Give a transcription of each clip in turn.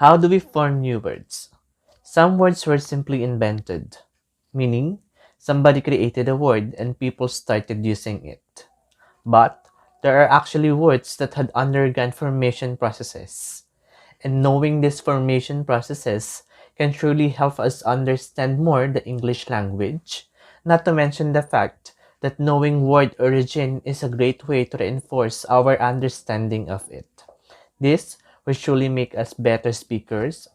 How do we form new words? Some words were simply invented, meaning somebody created a word and people started using it. But there are actually words that had undergone formation processes. And knowing these formation processes can truly help us understand more the English language, not to mention the fact that knowing word origin is a great way to reinforce our understanding of it. This will surely make us better speakers,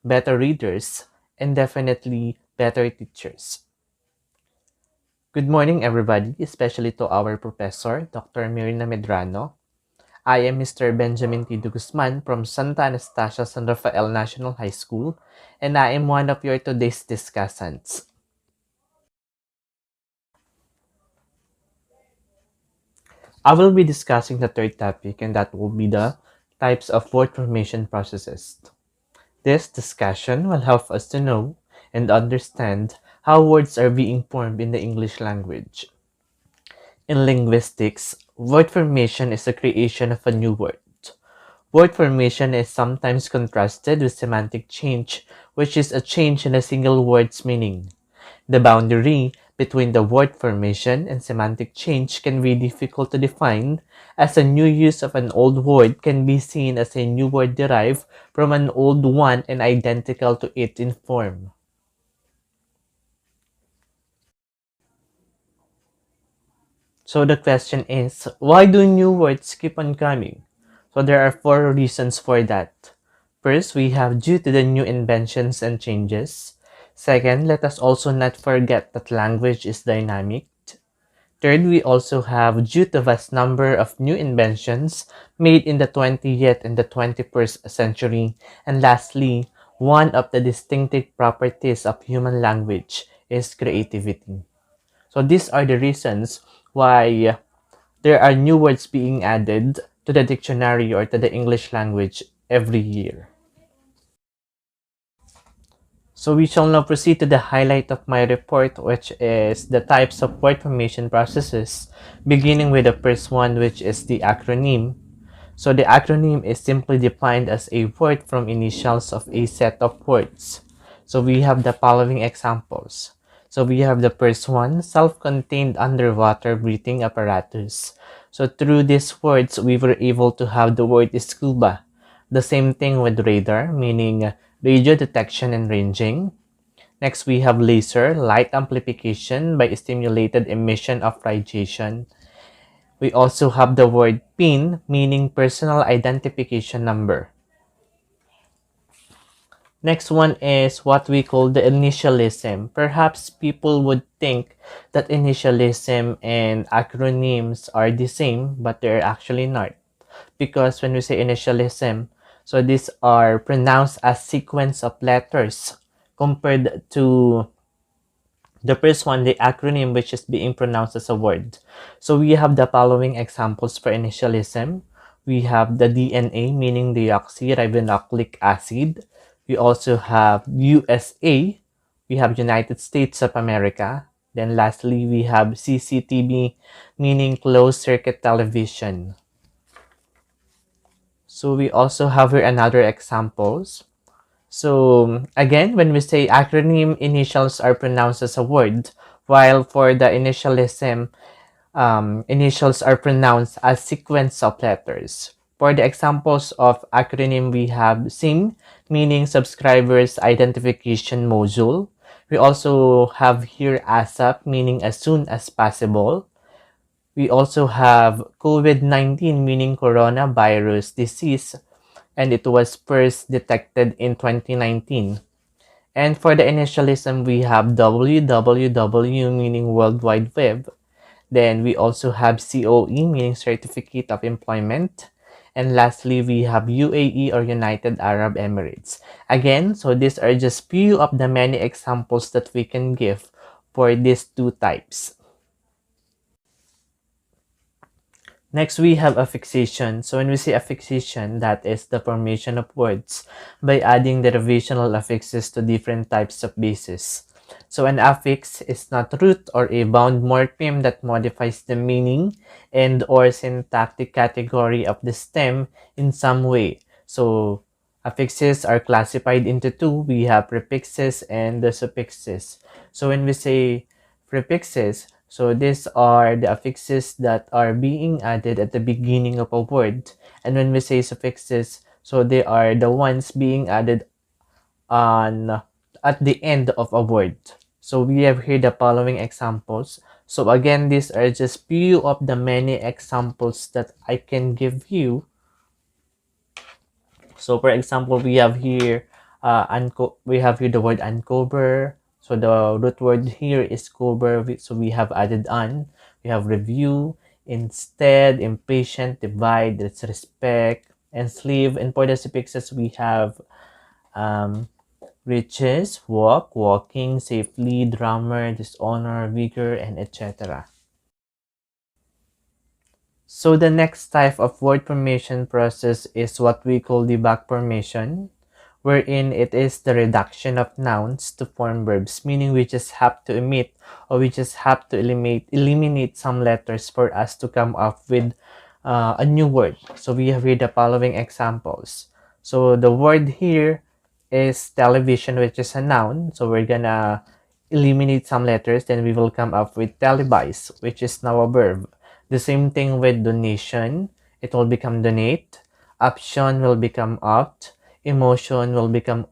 better readers, and definitely better teachers. Good morning, everybody, especially to our professor, Dr. Mirna Medrano. I am Mr. Benjamin T. Guzman from Santa Anastasia San Rafael National High School, and I am one of your today's discussants. I will be discussing the third topic, and that will be the types of word formation processes. This discussion will help us to know and understand how words are being formed in the English language. In linguistics, word formation is the creation of a new word. Word formation is sometimes contrasted with semantic change, which is a change in a single word's meaning. The boundary between the word formation and semantic change can be difficult to define, as a new use of an old word can be seen as a new word derived from an old one and identical to it in form. So the question is, why do new words keep on coming? So there are four reasons for that. First, we have due to the new inventions and changes. Second, let us also not forget that language is dynamic. Third, we also have due to vast number of new inventions made in the 20th and the 21st century. And lastly, one of the distinctive properties of human language is creativity. So these are the reasons why there are new words being added to the dictionary or to the English language every year. So we shall now proceed to the highlight of my report, which is the types of word formation processes, beginning with the first one, which is the acronym. So the acronym is simply defined as a word from initials of a set of words. So we have the following examples. So we have the first one, self-contained underwater breathing apparatus. So through these words, we were able to have the word scuba. The same thing with radar, meaning radio detection and ranging. Next, we have laser, light amplification by stimulated emission of radiation. We also have the word PIN, meaning personal identification number. Next one is what we call the initialism. Perhaps people would think that initialism and acronyms are the same, but they're actually not. Because when we say initialism, so these are pronounced as sequence of letters compared to the first one, the acronym, which is being pronounced as a word. So we have the following examples for initialism. We have the DNA, meaning deoxyribonucleic acid. We also have USA. We have United States of America. Then lastly, we have CCTV, meaning closed circuit television. So we also have here another examples. So again, when we say acronym, initials are pronounced as a word, while for the initialism, initials are pronounced as sequence of letters. For the examples of acronym, we have SIM, meaning Subscribers Identification Module. We also have here ASAP, meaning as soon as possible. We also have COVID-19, meaning coronavirus disease, and it was first detected in 2019. And for the initialism, we have www, meaning World Wide Web. Then we also have COE, meaning Certificate of Employment. And lastly, we have UAE or United Arab Emirates. Again, so these are just few of the many examples that we can give for these two types. Next, we have affixation. So when we say affixation, that is the formation of words by adding derivational affixes to different types of bases. So an affix is not root or a bound morpheme that modifies the meaning and or syntactic category of the stem in some way. So Affixes are classified into two. We have prefixes and the suffixes. So when we say prefixes, so these are the affixes that are being added at the beginning of a word. And when we say suffixes, so they are the ones being added on at the end of a word. So we have here the following examples. So again, these are just few of the many examples that I can give you. So for example, we have here the word uncover. So the root word here is cover. So we have added on. We have review, instead, impatient, divide, disrespect, enslave. And for the suffixes, we have um, riches, walk, walking, safely, drummer, dishonor, vigor, and etc. So the next type of word formation process is what we call the back formation, wherein it is the reduction of nouns to form verbs, meaning we just have to omit or we just have to eliminate some letters for us to come up with a new word. So we have here the following examples. So the word here is television, which is a noun. So we're gonna eliminate some letters, then we will come up with televise, which is now a verb. The same thing with donation. It will become donate. Option will become opt. Emotion will become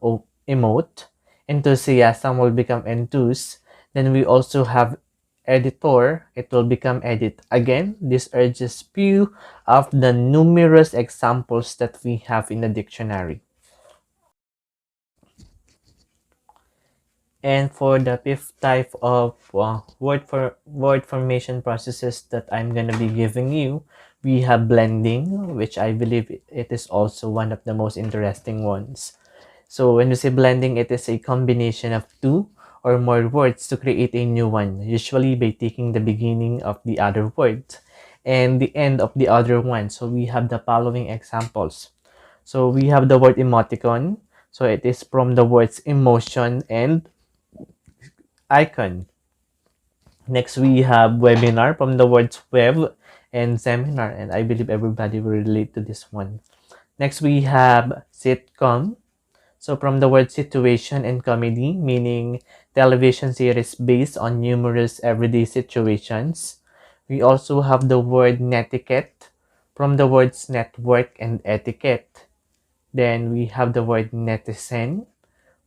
emote. Enthusiasm will become enthuse. Then we also have editor. It will become edit. Again, these are just few of the numerous examples that we have in the dictionary. And for the fifth type of word formation processes that I'm gonna be giving you, we have blending, which I believe it is also one of the most interesting ones. So when we say blending, it is a combination of two or more words to create a new one, usually by taking the beginning of the other word and the end of the other one. So we have the following examples. So we have the word emoticon. So it is from the words emotion and icon. Next, we have webinar from the words web and seminar, and I believe everybody will relate to this one. Next, we have sitcom. So from the word situation and comedy, meaning television series based on numerous everyday situations. We also have the word netiquette from the words network and etiquette. Then we have the word netizen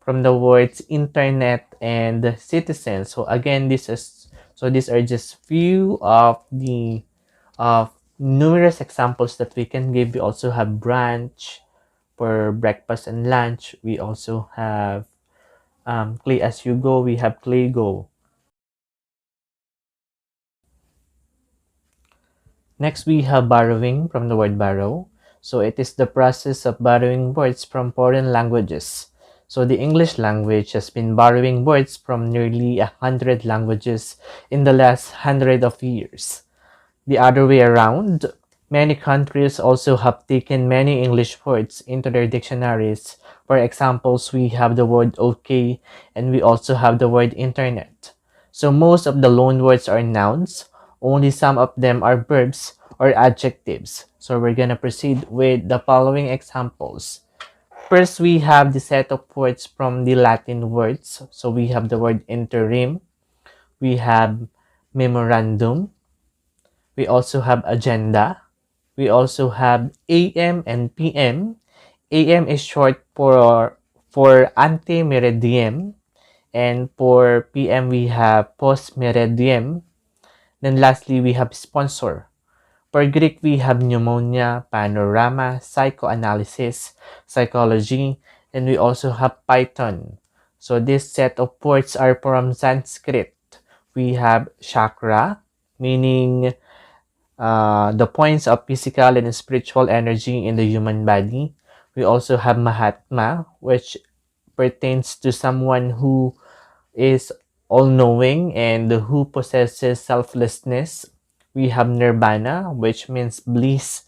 from the words internet and citizen. So again, these are just few of the numerous examples that we can give. We also have brunch for breakfast and lunch. We also have play as you go. We have play go. Next, we have borrowing from the word borrow. So it is the process of borrowing words from foreign languages. So the English language has been borrowing words from nearly 100 languages in the last hundred of years. The other way around, many countries also have taken many English words into their dictionaries. For examples, we have the word okay and we also have the word internet. So most of the loan words are nouns, only some of them are verbs or adjectives. So we're gonna proceed with the following examples. First, we have the set of words from the Latin words. So we have the word interim, we have memorandum, we also have agenda, we also have AM and PM. AM is short for ante meridiem, and for PM we have post meridiem. Then lastly, we have sponsor. For Greek, we have pneumonia, panorama, psychoanalysis, psychology, and we also have Python. So this set of words are from Sanskrit. We have chakra, meaning the points of physical and spiritual energy in the human body. We also have Mahatma, which pertains to someone who is all-knowing and who possesses selflessness. We have Nirvana, which means bliss,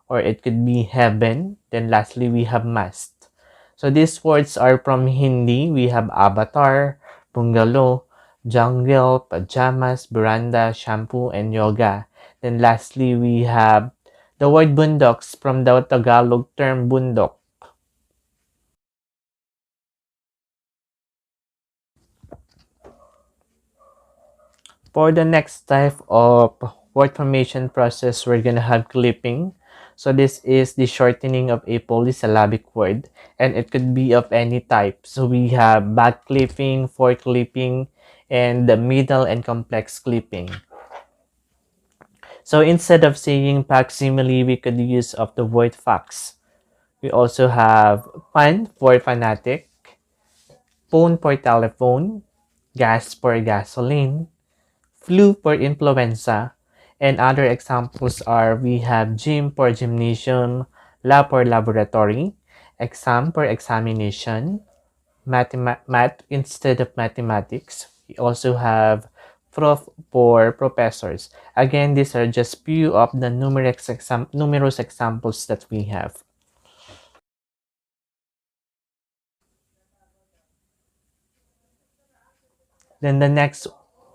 or it could be heaven. Then lastly, we have mast. So these words are from Hindi. We have avatar, bungalow, jungle, pajamas, veranda, shampoo, and yoga. Then lastly, we have the word bundoks from the Tagalog term bundok. For the next type of word formation process, we're gonna have clipping. So this is the shortening of a polysyllabic word, and it could be of any type. So we have back clipping, forward clipping, and the middle and complex clipping. So instead of saying facsimile, we could use of the word fax. We also have fan for fanatic, phone for telephone, gas for gasoline, flu for influenza, and other examples are we have gym for gymnasium, lab for laboratory, exam for examination, math instead of mathematics. We also have prof for professors. Again, these are just few of the numerous examples that we have. Then the next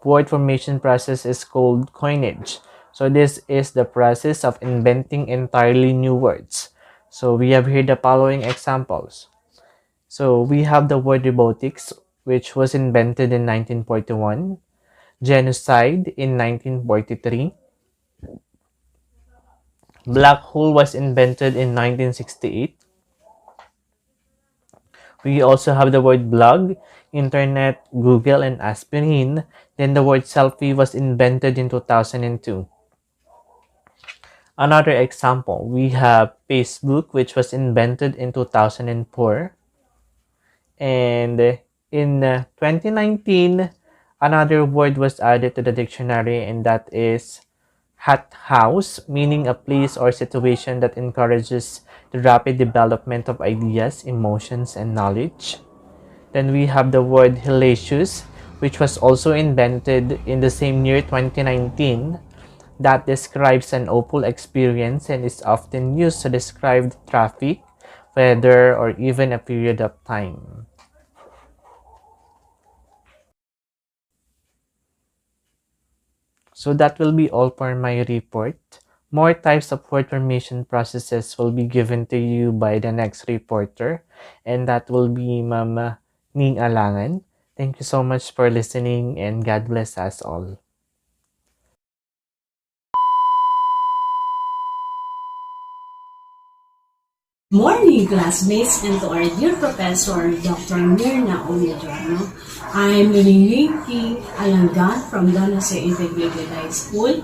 word formation process is called coinage. So this is the process of inventing entirely new words. So we have here the following examples. So we have the word robotics, which was invented in 1941, genocide in 1943, black hole was invented in 1968. We also have the word blog, internet, Google, and aspirin. Then the word selfie was invented in 2002. Another example, we have Facebook, which was invented in 2004. And in 2019, another word was added to the dictionary, and that is hot house, meaning a place or situation that encourages the rapid development of ideas, emotions, and knowledge. Then we have the word hellacious, which was also invented in the same year 2019, that describes an awful experience and is often used to describe traffic, weather, or even a period of time. So that will be all for my report. More types of word formation processes will be given to you by the next reporter, and that will be Mama Ning Alangan. Thank you so much for listening, and God bless us all. Morning, classmates, and to our dear professor, Dr. Mirna Oyedorno. I'm Riniki Alangan from Don Jose Integrated High School,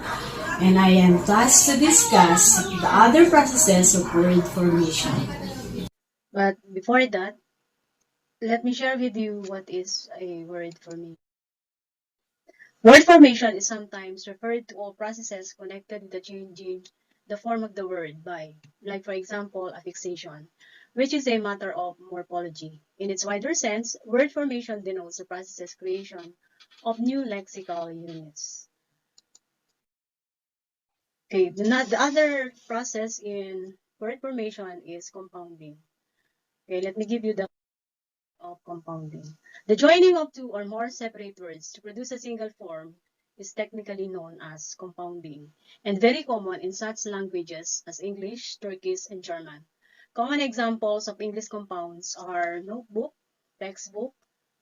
and I am tasked to discuss the other processes of word formation. But before that, let me share with you what is a word formation. Word formation is sometimes referred to all processes connected with the changing the form of the word by, like for example, affixation, which is a matter of morphology. In its wider sense, word formation denotes the process's creation of new lexical units. Okay, the other process in word formation is compounding. Okay, let me give you the of compounding. The joining of two or more separate words to produce a single form is technically known as compounding, and very common in such languages as English, Turkish, and German. Common examples of English compounds are notebook, textbook,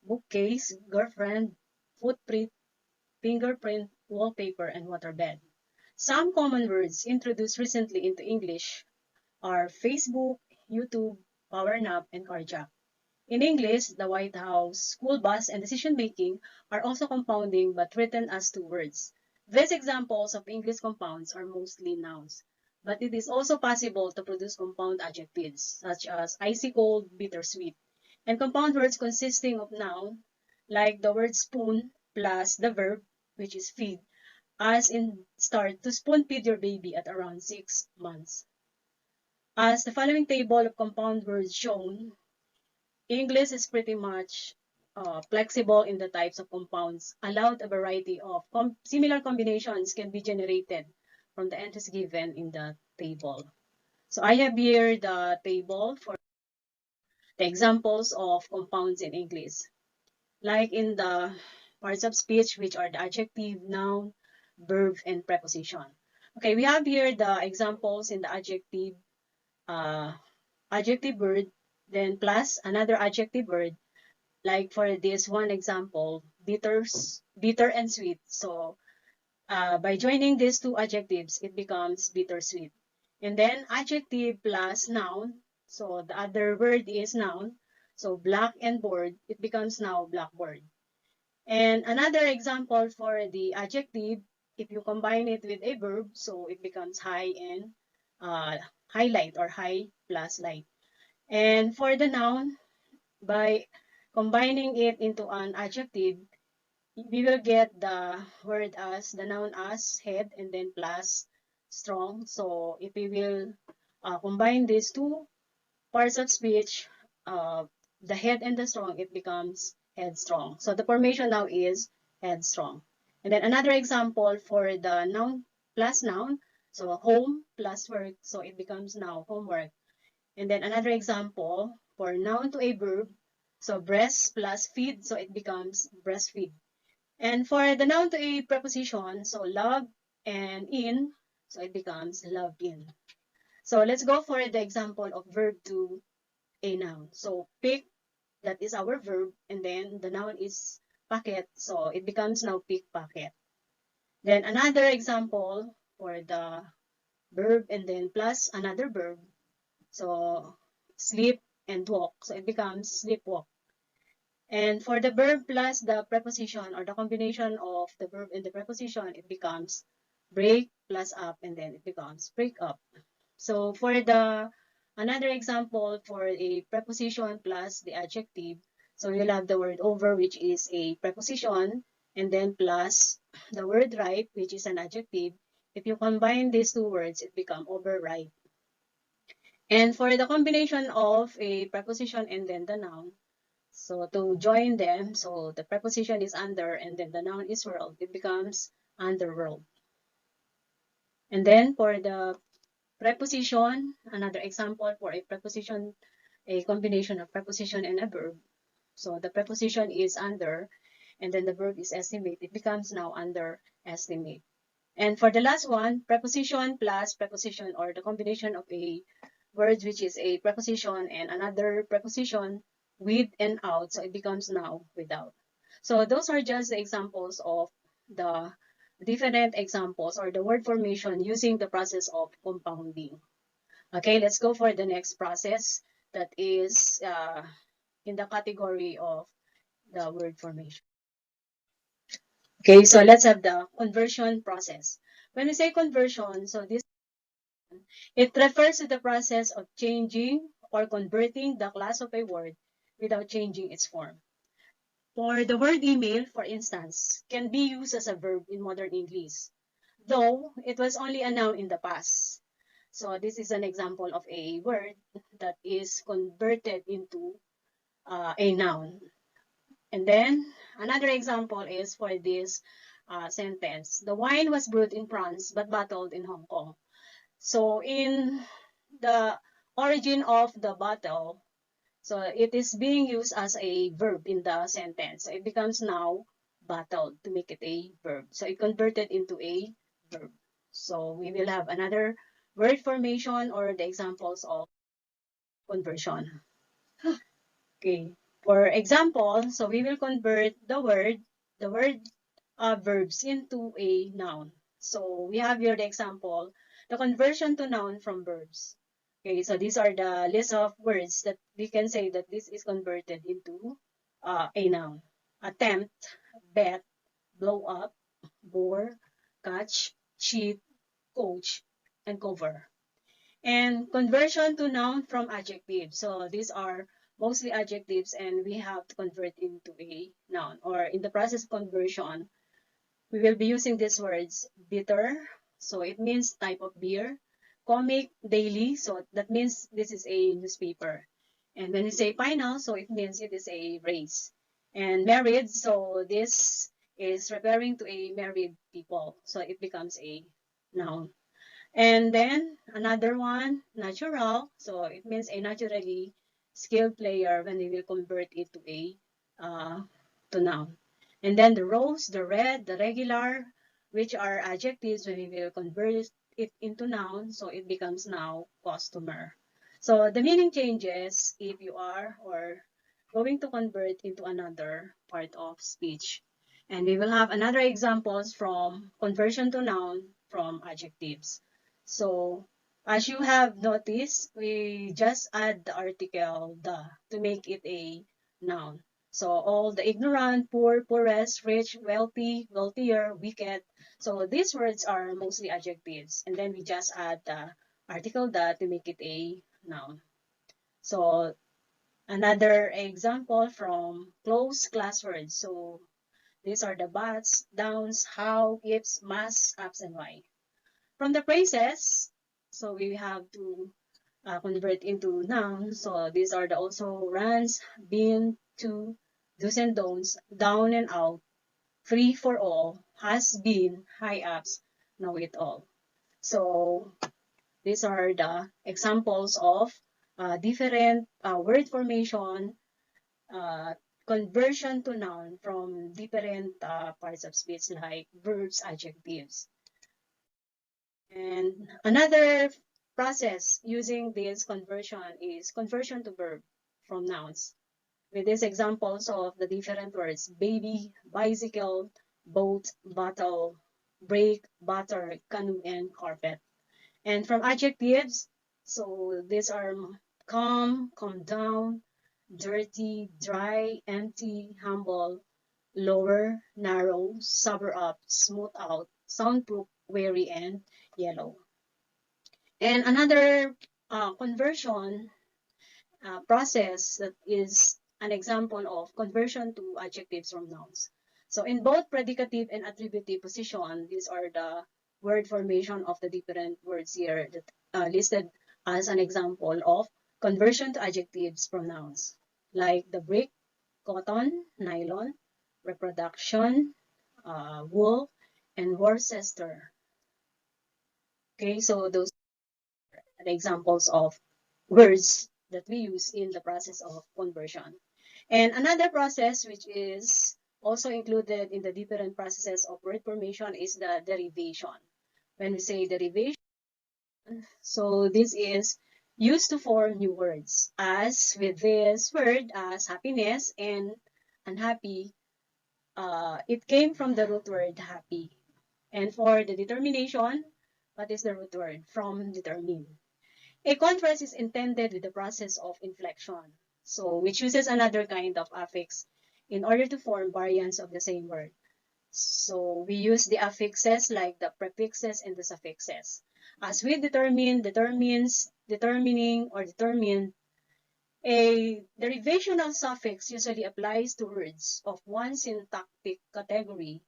bookcase, girlfriend, footprint, fingerprint, wallpaper, and waterbed. Some common words introduced recently into English are Facebook, YouTube, power nap, and carjack. In English, the White House, school bus, and decision-making are also compounding but written as two words. These examples of English compounds are mostly nouns, but it is also possible to produce compound adjectives, such as icy cold, bittersweet, and compound words consisting of noun, like the word spoon plus the verb, which is feed, as in start to spoon feed your baby at around 6 months. As the following table of compound words shown, English is pretty much flexible in the types of compounds. Allowed a variety of similar combinations can be generated from the entries given in the table. So I have here the table for the examples of compounds in English. Like in the parts of speech, which are the adjective, noun, verb, and preposition. Okay, we have here the examples in the uh, adjective word, then plus another adjective word. Like for this one example, bitter and sweet. So By joining these two adjectives, it becomes bittersweet. And then adjective plus noun. So the other word is noun. So black and board, it becomes now blackboard. And another example for the adjective, if you combine it with a verb, so it becomes high and highlight or high plus light. And for the noun, by combining it into an adjective, we will get the word as the noun as head and then plus strong. So if we will combine these two parts of speech, uh, the head and the strong, it becomes headstrong. So the formation now is headstrong. And then another example for the noun plus noun, so home plus work, so it becomes now homework. And then another example for noun to a verb, so breast plus feed, so it becomes breastfeed. And for the noun to a preposition, so love and in, so it becomes love in. So let's go for the example of verb to a noun. So pick, that is our verb, and then the noun is packet, so it becomes now pick packet. Then another example for the verb and then plus another verb. So sleep and walk, so it becomes sleepwalk. And for the verb plus the preposition or the combination of the verb and the preposition, it becomes break plus up and then it becomes break up. So for the another example for a preposition plus the adjective, so you'll have the word over, which is a preposition, and then plus the word ripe, which is an adjective. If you combine these two words, it becomes overripe. And for the combination of a preposition and then the noun, so to join them, so the preposition is under and then the noun is world, it becomes underworld. And then for the preposition, another example for a preposition, a combination of preposition and a verb. So the preposition is under, and then the verb is estimate. It becomes now underestimate. And for the last one, preposition plus preposition or the combination of a word which is a preposition and another preposition with and out. So it becomes now without. So those are just the examples of the different examples or the word formation using the process of compounding. Okay, let's go for the next process that is in the category of the word formation. Okay, so let's have the conversion process. When we say conversion, so this it refers to the process of changing or converting the class of a word without changing its form. For the word email, for instance, can be used as a verb in modern English, though it was only a noun in the past. So this is an example of a word that is converted into a noun. And then another example is for this sentence. The wine was brewed in France but bottled in Hong Kong. So in the origin of the bottle, so it is being used as a verb in the sentence. So it becomes now bottled to make it a verb. So it converted into a verb. So we will have another word formation or the examples of conversion. Okay. For example, so we will convert the word verbs into a noun. So we have here the example, the conversion to noun from verbs. Okay, so these are the list of words that we can say that this is converted into a noun. Attempt, bet, blow up, bore, catch, cheat, coach, and cover. And conversion to noun from adjective. So these are mostly adjectives and we have to convert into a noun. Or in the process of conversion, we will be using these words. Bitter, so it means type of beer. Comic, daily, so that means this is a newspaper. And when we say final, so it means it is a race. And married, so this is referring to a married people. So it becomes a noun. And then another one, natural. So it means a naturally skilled player when we will convert it to a to noun. And then the rose, the red, the regular, which are adjectives when we will convert it into noun. So it becomes now customer. So the meaning changes if you are or going to convert into another part of speech. And we will have another examples from conversion to noun from adjectives. So as you have noticed, we just add the article the to make it a noun. So all the ignorant, poor, poorest, rich, wealthy, wealthier, wicked. So these words are mostly adjectives. And then we just add the article the to make it a noun. So another example from closed class words. So these are the buts, downs, how, ifs, must, ups, and why. From the phrases, so we have to convert into nouns. So these are the also runs, been, to, do's and don'ts, down and out, free for all, has been, high ups, know it all. So these are the examples of different word formation, uh, conversion to noun from different parts of speech like verbs, adjectives. And another process using this conversion is conversion to verb from nouns. With these examples of the different words, baby, bicycle, boat, bottle, break, butter, canoe, and carpet. And from adjectives, so these are calm down, dirty, dry, empty, humble, lower, narrow, sober up, smooth out, soundproof, wary, and yellow. And another conversion process that is an example of conversion to adjectives from nouns. So in both predicative and attributive position, these are the word formation of the different words here that listed as an example of conversion to adjectives from nouns, like the brick, cotton, nylon, reproduction, wool, and Worcester. Okay, so those are the examples of words that we use in the process of conversion. And another process which is also included in the different processes of word formation is the derivation. When we say derivation, so this is used to form new words. As with this word as happiness and unhappy, it came from the root word happy. And for the determination, what is the root word? From determine. A contrast is intended with the process of inflection. So we chooses another kind of affix in order to form variants of the same word. So we use the affixes like the prefixes and the suffixes. As we determine, determines, determining, or determined, a derivational suffix usually applies to words of one syntactic category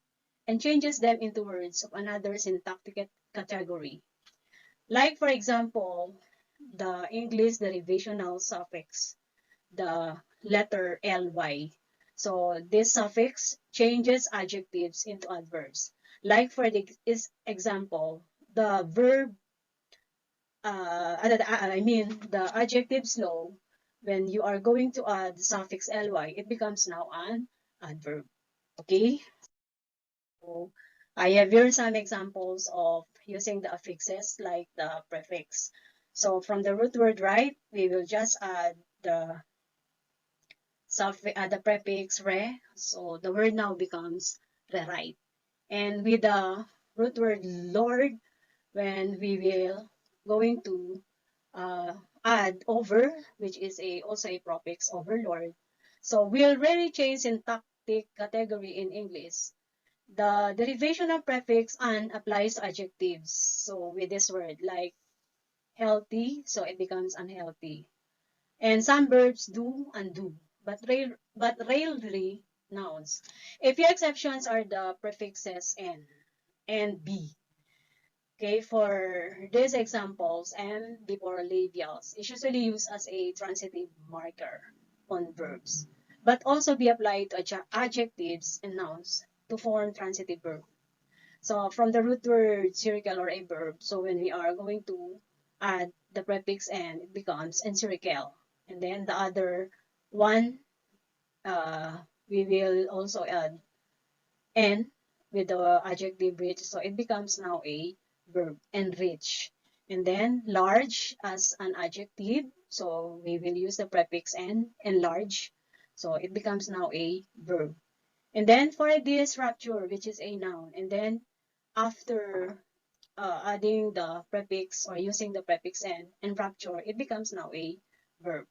and changes them into words of another syntactic category. Like, for example, the English derivational suffix, the letter ly. So this suffix changes adjectives into adverbs. Like for the example, the verb, the adjective slow, when you are going to add the suffix ly, it becomes now an adverb. Okay? So I have here some examples of using the affixes like the prefix. So from the root word right, we will just add the the prefix re. So the word now becomes rewrite. And with the root word Lord, when we will going to add over, which is also a prefix overlord. So we already changed syntactic category in English. The derivation of prefix an applies to adjectives. So with this word, like healthy, so it becomes unhealthy. And some verbs do and do, but rarely nouns. A few exceptions are the prefixes n and b. Okay, for these examples, n before labials is usually used as a transitive marker on verbs, but also be applied to adjectives and nouns to form transitive verb. So from the root word circle or a verb, so when we are going to add the prefix n, it becomes encircle. And then the other one, we will also add n with the adjective rich, so it becomes now a verb, enrich. And then large as an adjective, so we will use the prefix n, enlarge, so it becomes now a verb. And then for this rapture, which is a noun, and then after adding the prefix or using the prefix and rapture, it becomes now a verb.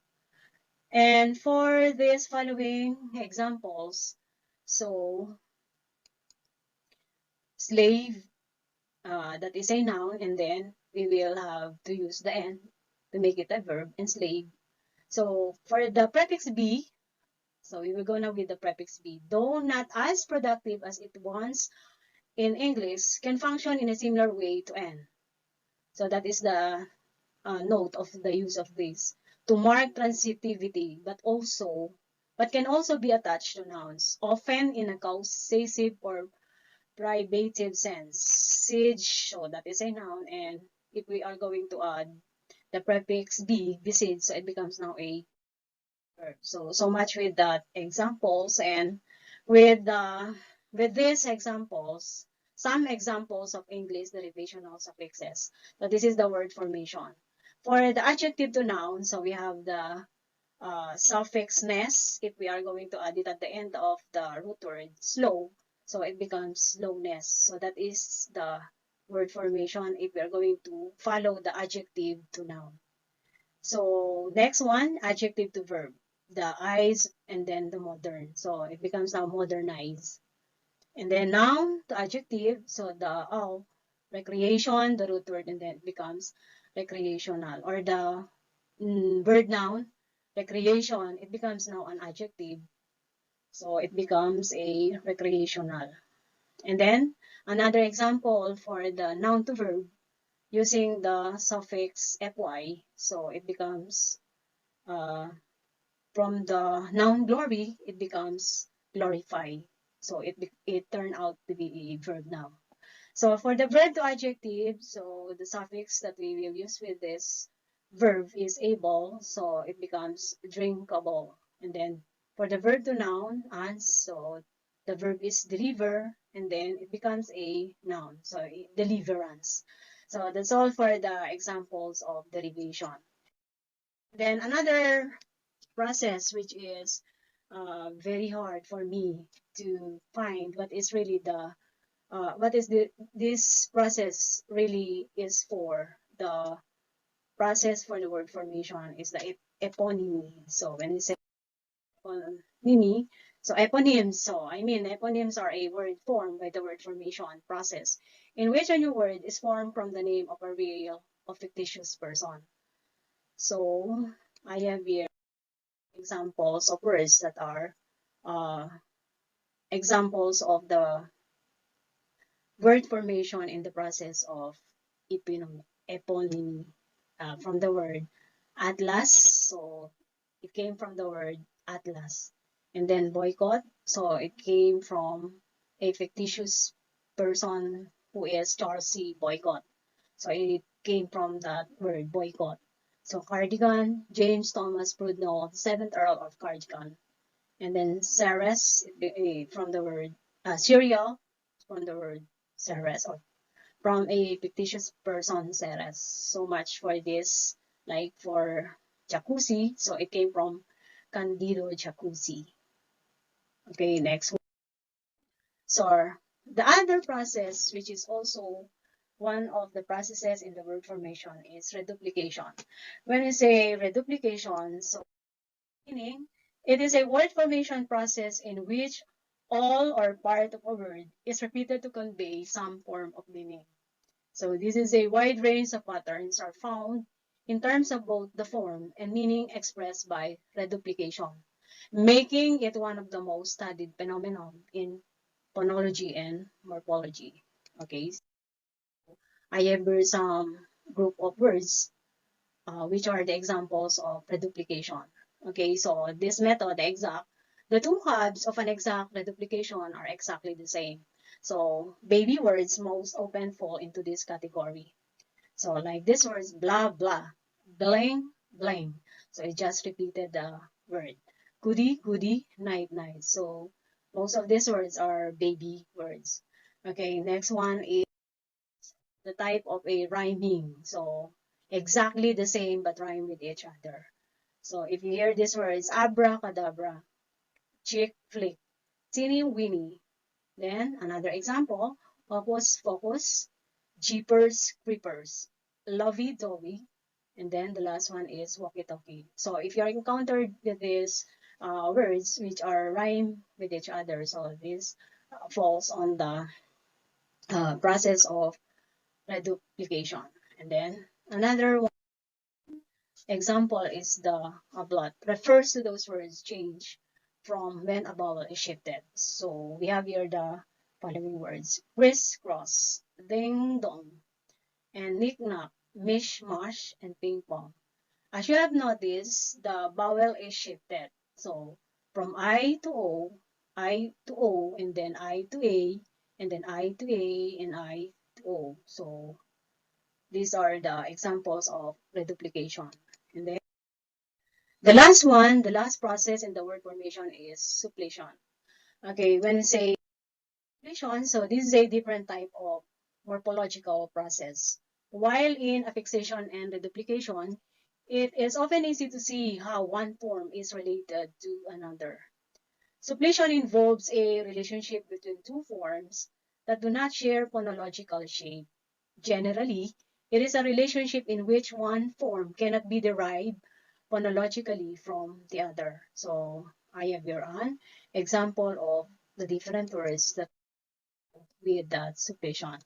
And for these following examples, so slave, that is a noun, and then we will have to use the n to make it a verb, enslave. So for the prefix be, so we will go now with the prefix be. Though not as productive as it once in English, can function in a similar way to n. So that is the note of the use of this to mark transitivity, but can also be attached to nouns, often in a causative or privative sense. Siege, so that is a noun, and if we are going to add the prefix be, besiege, so it becomes now a verb. So much with that examples, and with these examples, some examples of English derivational suffixes. So this is the word formation. For the adjective to noun, so we have the suffix ness. If we are going to add it at the end of the root word slow, so it becomes slowness. So that is the word formation if we are going to follow the adjective to noun. So next one, adjective to verb. The eyes and then the modern. So it becomes now modernized. And then noun to adjective. So the recreation, the root word, and then it becomes recreational. Or the word noun, recreation, it becomes now an adjective. So it becomes a recreational. And then another example for the noun to verb using the suffix fy. So it becomes from the noun glory, it becomes glorify. So it turned out to be a verb now. So for the verb to adjective, so the suffix that we will use with this verb is able, so it becomes drinkable. And then for the verb to noun, ans, so the verb is deliver, and then it becomes a noun, so deliverance. So that's all for the examples of derivation. Then another process which is very hard for me to find what is really the what is this process really is for. The process for the word formation is the eponymy. So when we say eponymy, so eponyms, so I mean eponyms are a word formed by the word formation process in which a new word is formed from the name of a real or fictitious person. So I have here examples of words that are uh, examples of the word formation in the process of eponymy, from the word atlas. So it came from the word atlas. And then boycott. So it came from a fictitious person who is Charles C. Boycott. So it came from that word boycott. So cardigan, James Thomas Prudhoe, 7th Earl of Cardigan. And then Ceres, from the word cereal, from the word Ceres, or from a fictitious person, Ceres. So much for this, like for jacuzzi, so it came from Candido Jacuzzi. Okay, next one. So the other process, which is also one of the processes in the word formation, is reduplication. When we say reduplication, so meaning it is a word formation process in which all or part of a word is repeated to convey some form of meaning. So this is a wide range of patterns are found in terms of both the form and meaning expressed by reduplication, making it one of the most studied phenomena in phonology and morphology. Okay, I have here some group of words which are the examples of reduplication. Okay, so this method, the two halves of an exact reduplication are exactly the same. So baby words most often fall into this category. So like this words blah blah, bling bling. So it just repeated the word. Goody goody, night night. So most of these words are baby words. Okay, next one is the type of a rhyming. So exactly the same but rhyme with each other. So if you hear these words, abracadabra, chick flick. teeny weeny. Then another example, hocus pocus, jeepers creepers, lovey dovey, and then the last one is walkie talkie. So if you're encountered with these words which are rhyme with each other, so this falls on the process of reduplication. And then another example is the blot, refers to those words change from when a vowel is shifted. So we have here the following words: crisscross, ding dong, and knick knack, mish mash, and ping pong. As you have noticed, the vowel is shifted. So from I to O, and then I to A, and then I to A, and I to O. So these are the examples of reduplication. And then the last one, the last process in the word formation is suppletion. Okay, when we say suppletion, so this is a different type of morphological process. While in affixation and reduplication, it is often easy to see how one form is related to another. Suppletion involves a relationship between two forms that do not share phonological shape. Generally, it is a relationship in which one form cannot be derived phonologically from the other. So I have here an example of the different words that with that suppletion.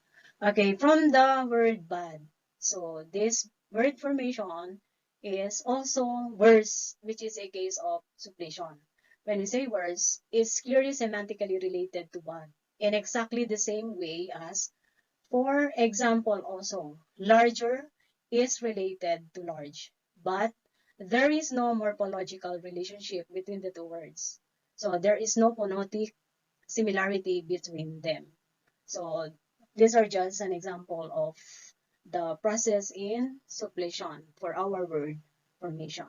Okay, from the word bad. So this word formation is also worse, which is a case of suppletion. When we say worse, it's clearly semantically related to bad in exactly the same way as, for example, also, larger is related to large, but there is no morphological relationship between the two words. So there is no phonetic similarity between them. So these are just an example of the process in suppletion for our word formation.